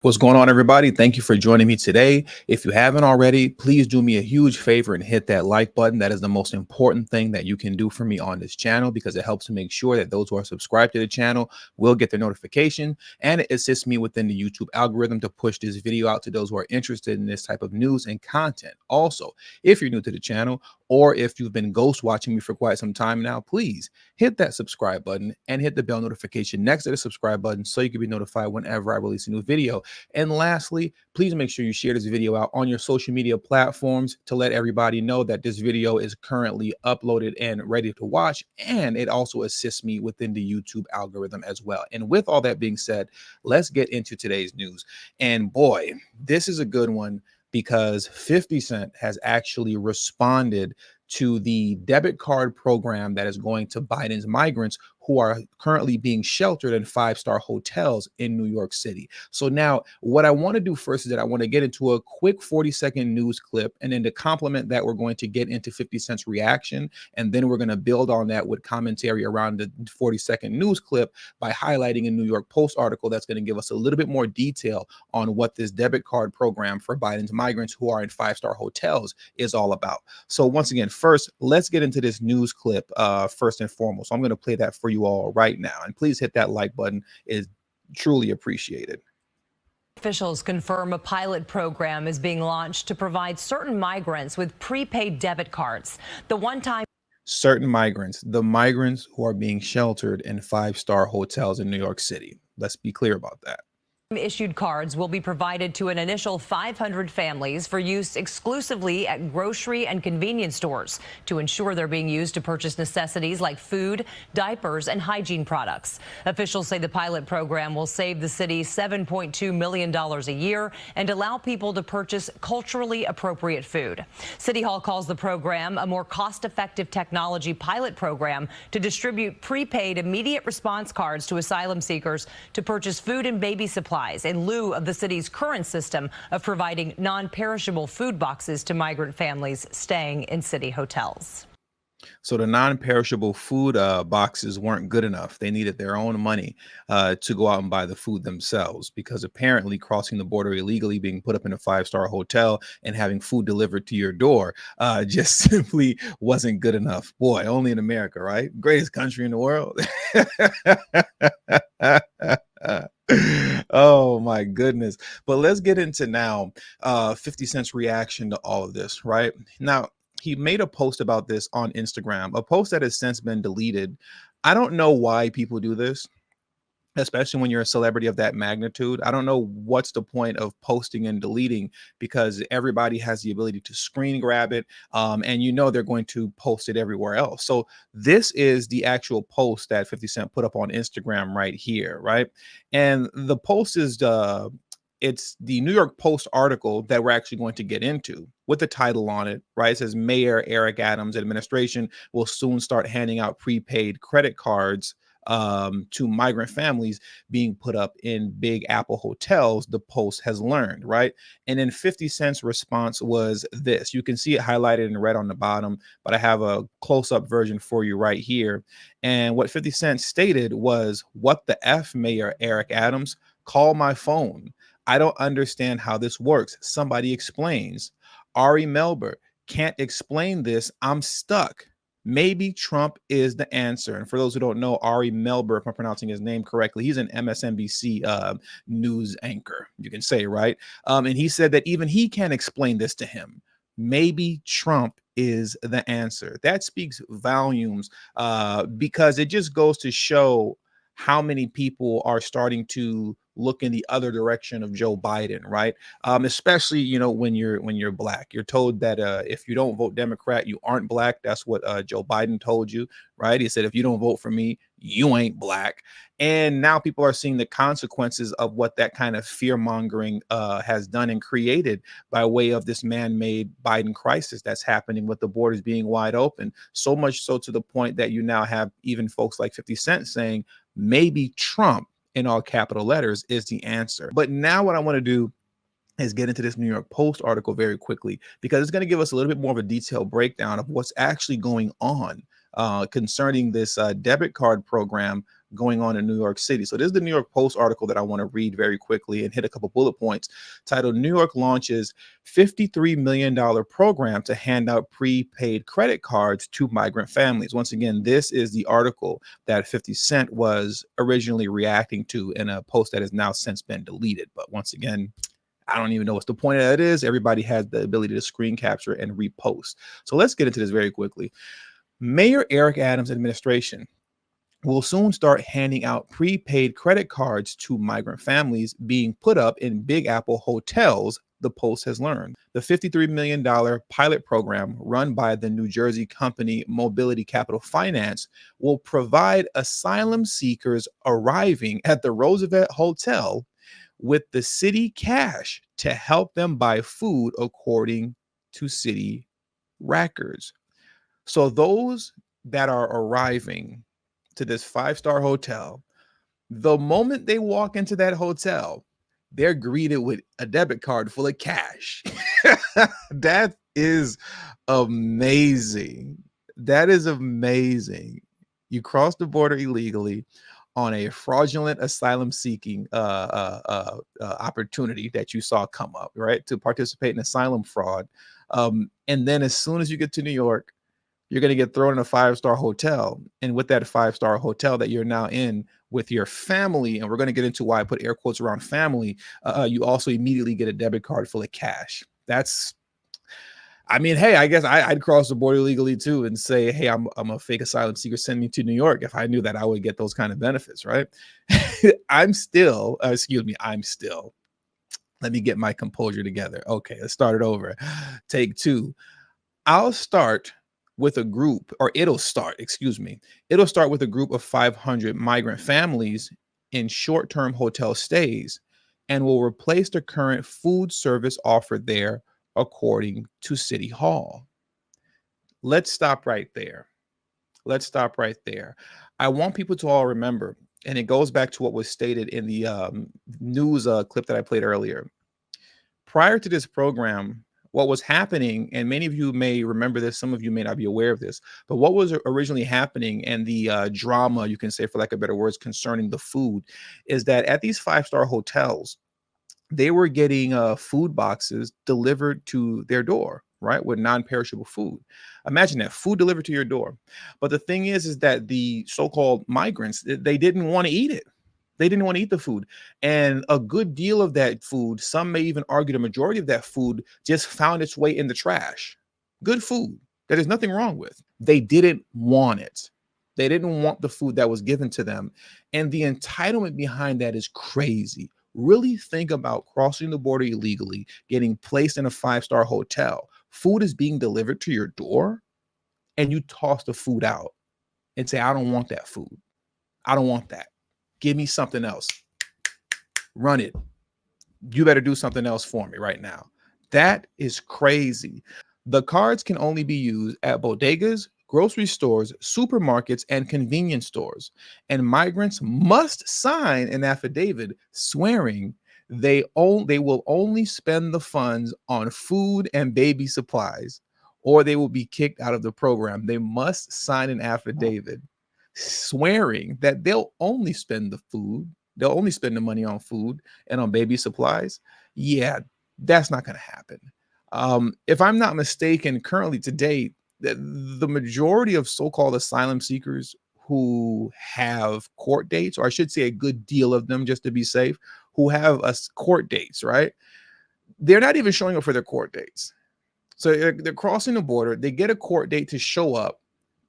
What's going on, everybody? Thank you for joining me today. If you haven't already, please do me a huge favor and hit that like button. That is the most important thing that you can do for me on this channel because it helps to make sure that those who are subscribed to the channel will get their notification, and it assists me within the YouTube algorithm to push this video out to those who are interested in this type of news and content. Also, if you're new to the channel or if you've been ghost watching me for quite some time now, please hit that subscribe button and hit the bell notification next to the subscribe button so you can be notified whenever I release a new video. And lastly, please make sure you share this video out on your social media platforms to let everybody know that this video is currently uploaded and ready to watch. And it also assists me within the YouTube algorithm as well. And with all that being said, let's get into today's news. And boy, this is a good one because 50 Cent has actually responded to the debit card program that is going to Biden's migrants who are currently being sheltered in five-star hotels in New York City. So now what I want to do first is that I want to get into a quick 40-second news clip, and then to complement that, we're going to get into 50 Cent's reaction, and then we're going to build on that with commentary around the 40-second news clip by highlighting a New York Post article that's going to give us a little bit more detail on what this debit card program for Biden's migrants who are in five-star hotels is all about. So once again, first, let's get into this news clip first and foremost. So I'm going to play that for you all right now, and please hit that like button. Is truly appreciated. Officials confirm a pilot program is being launched to provide certain migrants with prepaid debit cards. The one-time certain migrants, the migrants who are being sheltered in five-star hotels in New York City. Let's be clear about that. Issued cards will be provided to an initial 500 families for use exclusively at grocery and convenience stores to ensure they're being used to purchase necessities like food, diapers, and hygiene products. Officials say the pilot program will save the city $7.2 million a year and allow people to purchase culturally appropriate food. City Hall calls the program a more cost-effective technology pilot program to distribute prepaid immediate response cards to asylum seekers to purchase food and baby supplies in lieu of the city's current system of providing non-perishable food boxes to migrant families staying in city hotels. So the non-perishable food boxes weren't good enough. They needed their own money to go out and buy the food themselves, because apparently crossing the border illegally, being put up in a five-star hotel and having food delivered to your door just simply wasn't good enough. Boy, only in America, right? Greatest country in the world. Oh my goodness. But let's get into now 50 Cent's reaction to all of this. Right now, he made a post about this on Instagram, a post that has since been deleted. I don't know why people do this, especially when you're a celebrity of that magnitude. I don't know what's the point of posting and deleting, because everybody has the ability to screen grab it, and you know they're going to post it everywhere else. So this is the actual post that 50 Cent put up on Instagram right here, right? And the post is it's the New York Post article that we're actually going to get into with the title on it, right? It says Mayor Eric Adams' administration will soon start handing out prepaid credit cards to migrant families being put up in Big Apple hotels, the Post has learned, right? And then 50 Cent's response was this. You can see it highlighted in red on the bottom, but I have a close-up version for you right here. And what 50 Cent stated was, "What the F, Mayor Eric Adams? Call my phone. I don't understand how this works. Somebody explains. Ari Melber, can't explain this. I'm stuck. Maybe Trump is the answer." And for those who don't know, Ari Melber, if I'm pronouncing his name correctly, he's an MSNBC news anchor, you can say, right? And he said that even he can't explain this to him. Maybe Trump is the answer. That speaks volumes, because it just goes to show how many people are starting to look in the other direction of Joe Biden, right? Especially, you know, when you're black, you're told that if you don't vote Democrat, you aren't black. That's what Joe Biden told you, right? He said, if you don't vote for me, you ain't black. And now people are seeing the consequences of what that kind of fear mongering has done and created by way of this man-made Biden crisis that's happening with the borders being wide open. So much so to the point that you now have even folks like 50 Cent saying maybe Trump, in all capital letters, is the answer. But now what I want to do is get into this New York Post article very quickly, because it's going to give us a little bit more of a detailed breakdown of what's actually going on concerning this debit card program going on in New York City. So this is the New York Post article that I want to read very quickly and hit a couple bullet points, titled "New York Launches $53 million program to hand out prepaid credit cards to migrant families." Once again, this is the article that 50 Cent was originally reacting to in a post that has now since been deleted. But once again, I don't even know what's the point of that is. Everybody has the ability to screen capture and repost. So let's get into this very quickly. Mayor Eric Adams' administration will soon start handing out prepaid credit cards to migrant families being put up in Big Apple hotels, the Post has learned. The $53 million pilot program run by the New Jersey company Mobility Capital Finance will provide asylum seekers arriving at the Roosevelt Hotel with the city cash to help them buy food, according to city records. So those that are arriving to this five-star hotel, the moment they walk into that hotel, they're greeted with a debit card full of cash. That is amazing. That is amazing. You cross the border illegally on a fraudulent asylum seeking opportunity that you saw come up, right? To participate in asylum fraud. And then as soon as you get to New York, you're going to get thrown in a five-star hotel. And with that five-star hotel that you're now in with your family, and we're going to get into why I put air quotes around family, you also immediately get a debit card full of cash. That's, I mean, hey, I guess I'd cross the border legally too and say, hey, I'm a fake asylum seeker, send me to New York, if I knew that I would get those kind of benefits, right? I'm still, let me get my composure together. Okay, let's start it over. Take two. I'll start with a group, or it'll start with a group of 500 migrant families in short-term hotel stays and will replace the current food service offered there, according to City Hall. Let's stop right there. I want people to all remember, and it goes back to what was stated in the news clip that I played earlier. Prior to this program, what was happening, and many of you may remember this, some of you may not be aware of this, but what was originally happening, and the drama, you can say for lack of better words, concerning the food, is that at these five-star hotels, they were getting food boxes delivered to their door, right, with non-perishable food. Imagine that, food delivered to your door. But the thing is that the so-called migrants, they didn't want to eat it. They didn't want to eat the food. And a good deal of that food, some may even argue the majority of that food, just found its way in the trash. Good food that there's nothing wrong with. They didn't want it. They didn't want the food that was given to them. And the entitlement behind that is crazy. Really think about crossing the border illegally, getting placed in a five-star hotel. Food is being delivered to your door, and you toss the food out and say, I don't want that food. I don't want that. Give me something else. Run it. You better do something else for me right now. That is crazy. The cards can only be used at bodegas, grocery stores, supermarkets, and convenience stores. And migrants must sign an affidavit swearing they will only spend the funds on food and baby supplies, or they will be kicked out of the program. They must sign an affidavit swearing that they'll only spend the money on food and on baby supplies. Yeah, that's not going to happen. If I'm not mistaken, currently today, the majority of so-called asylum seekers who have court dates, or I should say a good deal of them, just to be safe, who have court dates, right? They're not even showing up for their court dates. So they're crossing the border. They get a court date to show up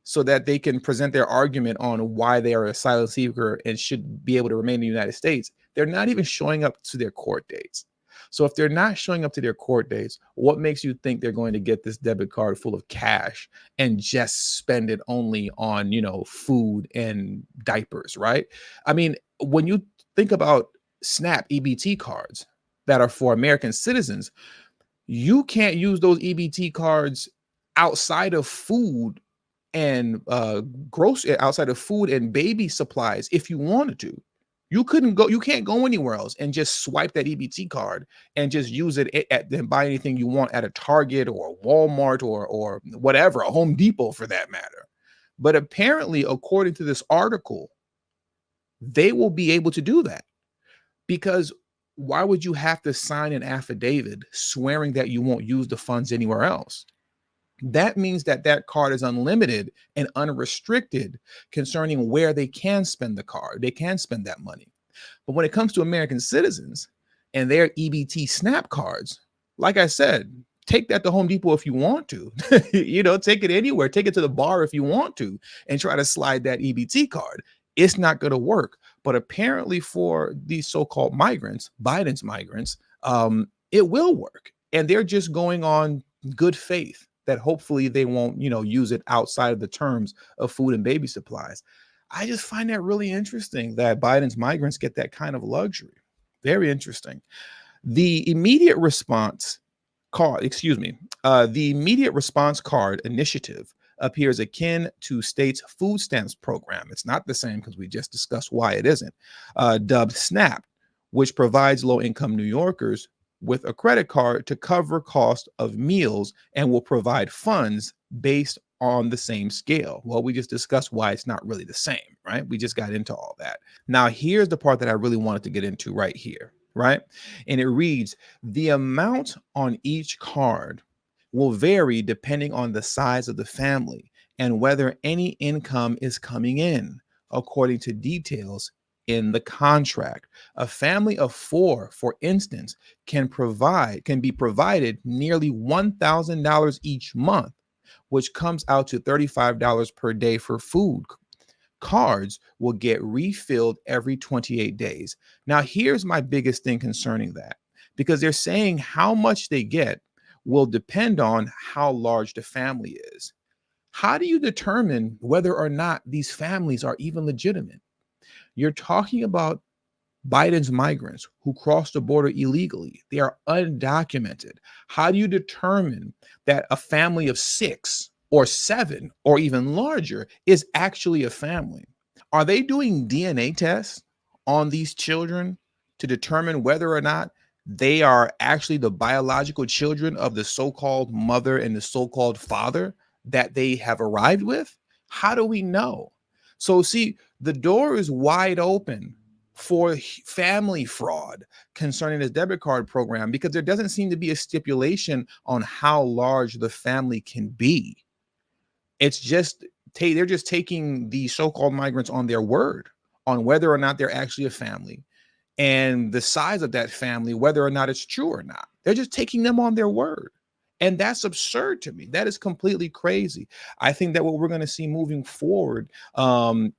so that they can present their argument on why they are an asylum seeker and should be able to remain in the United States. They're not even showing up to their court dates. So if they're not showing up to their court dates, what makes you think they're going to get this debit card full of cash and just spend it only on, food and diapers, right? I mean, when you think about SNAP EBT cards that are for American citizens, you can't use those EBT cards outside of food and outside of food and baby supplies. If you wanted to, you can't go anywhere else and just swipe that EBT card and just use it and buy anything you want at a Target or a Walmart or whatever, a Home Depot for that matter. But apparently, according to this article, they will be able to do that. Because why would you have to sign an affidavit swearing that you won't use the funds anywhere else? That means that that card is unlimited and unrestricted concerning where they can spend the card. They can spend that money. But when it comes to American citizens and their EBT SNAP cards, like I said, take that to Home Depot if you want to. Take it anywhere. Take it to the bar if you want to and try to slide that EBT card. It's not going to work. But apparently for these so-called migrants, Biden's migrants, it will work. And they're just going on good faith that hopefully they won't, use it outside of the terms of food and baby supplies. I just find that really interesting that Biden's migrants get that kind of luxury. Very interesting. The immediate response the immediate response card initiative appears akin to states' food stamps program. It's not the same because we just discussed why it isn't. Dubbed SNAP, which provides low-income New Yorkers with a credit card to cover cost of meals and will provide funds based on the same scale. Well, we just discussed why it's not really the same, right? We just got into all that. Now, here's the part that I really wanted to get into right here, right? And it reads, the amount on each card will vary depending on the size of the family and whether any income is coming in, according to details in the contract. A family of 4, for instance, can be provided nearly $1,000 each month, which comes out to $35 per day for food. Cards will get refilled every 28 days. Now, here's my biggest thing concerning that, because they're saying how much they get will depend on how large the family is. How do you determine whether or not these families are even legitimate? You're talking about Biden's migrants who crossed the border illegally. They are undocumented. How do you determine that a family of 6 or 7 or even larger is actually a family? Are they doing DNA tests on these children to determine whether or not they are actually the biological children of the so-called mother and the so-called father that they have arrived with? How do we know? So see, the door is wide open for family fraud concerning this debit card program because there doesn't seem to be a stipulation on how large the family can be. It's just they're just taking the so-called migrants on their word on whether or not they're actually a family and the size of that family, whether or not it's true or not. They're just taking them on their word. And that's absurd to me. That is completely crazy. I think that what we're going to see moving forward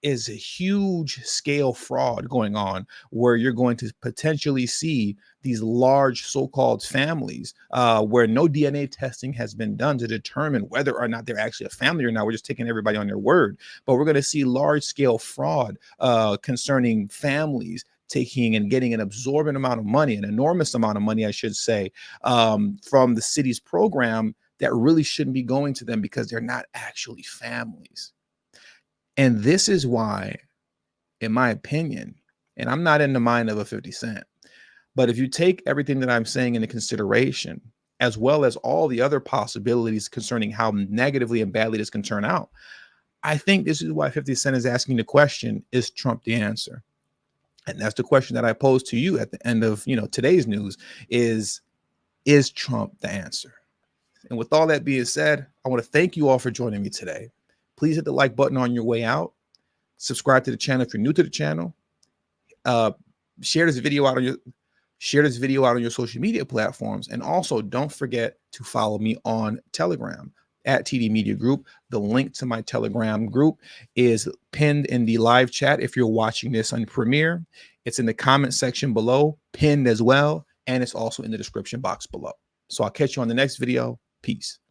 is a huge scale fraud going on where you're going to potentially see these large so-called families where no DNA testing has been done to determine whether or not they're actually a family or not. We're just taking everybody on their word. But we're going to see large scale fraud concerning families taking and getting an absorbent amount of money, an enormous amount of money, I should say, from the city's program that really shouldn't be going to them because they're not actually families. And this is why, in my opinion, and I'm not in the mind of a 50 Cent, but if you take everything that I'm saying into consideration, as well as all the other possibilities concerning how negatively and badly this can turn out, I think this is why 50 Cent is asking the question, is Trump the answer? And that's the question that I pose to you at the end of today's news is Trump the answer? And with all that being said, I want to thank you all for joining me today. Please hit the like button on your way out. Subscribe to the channel if you're new to the channel. Share this video out on your social media platforms. And also don't forget to follow me on Telegram at TD Media Group. The link to my Telegram group is pinned in the live chat. If you're watching this on Premiere, it's in the comment section below, pinned as well. And it's also in the description box below. So I'll catch you on the next video. Peace.